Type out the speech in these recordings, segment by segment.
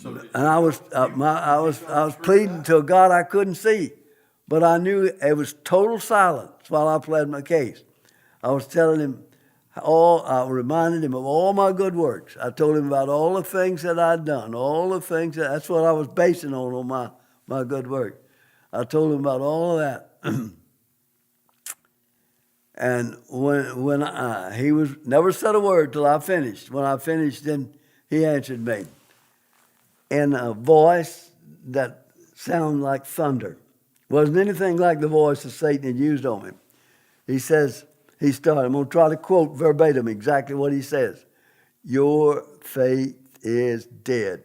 And I was pleading to a God I couldn't see, but I knew it was total silence while I pled my case. I was telling him I reminded him of all my good works. I told him about all the things that I'd done, all the things that's what I was basing on my good work. I told him about all of that. And when he was never said a word till I finished. When I finished, then he answered me in a voice that sounded like thunder. Wasn't anything like the voice that Satan had used on him. He says, he started, I'm going to try to quote verbatim exactly what he says. Your faith is dead.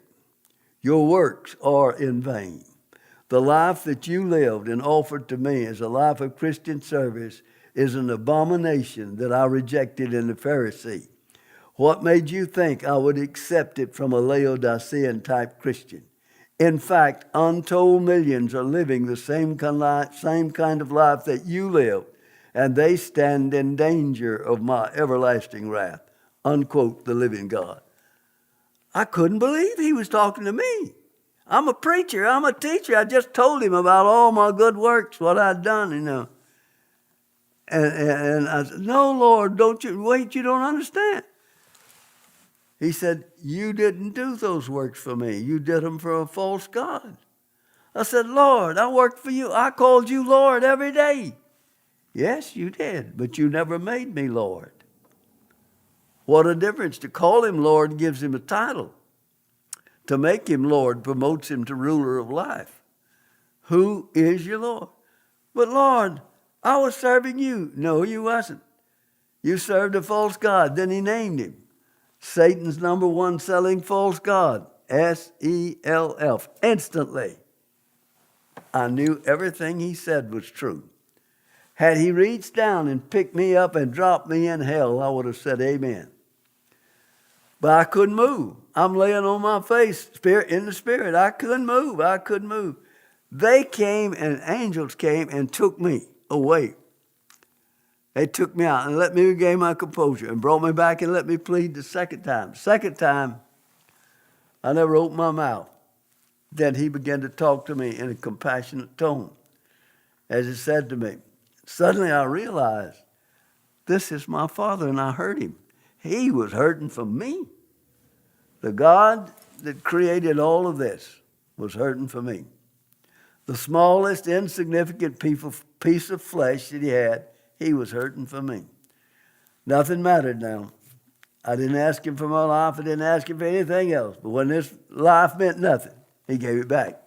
Your works are in vain. The life that you lived and offered to me as a life of Christian service is an abomination that I rejected in the Pharisee. What made you think I would accept it from a Laodicean type Christian? In fact, untold millions are living the same kind of life that you lived, and they stand in danger of my everlasting wrath. Unquote, the living God. I couldn't believe he was talking to me. I'm a preacher. I'm a teacher. I just told him about all my good works, what I'd done, And I said, no, Lord, you don't understand. He said, you didn't do those works for me. You did them for a false God. I said, Lord, I worked for you. I called you Lord every day. Yes, you did, but you never made me Lord. What a difference. To call him Lord gives him a title. To make him Lord promotes him to ruler of life. Who is your Lord? But Lord, I was serving you. No, you wasn't. You served a false God. Then he named him. Satan's number one selling false God. S-E-L-F. Instantly, I knew everything he said was true. Had he reached down and picked me up and dropped me in hell, I would have said amen. But I couldn't move. I'm laying on my face, in the spirit. I couldn't move. They came, and angels came and took me away. They took me out and let me regain my composure and brought me back and let me plead the second time. Second time, I never opened my mouth. Then he began to talk to me in a compassionate tone. As he said to me, suddenly I realized, this is my Father, and I heard him. He was hurting for me. The God that created all of this was hurting for me. The smallest, insignificant piece of flesh that he had, he was hurting for me. Nothing mattered now. I didn't ask him for my life. I didn't ask him for anything else. But when this life meant nothing, he gave it back.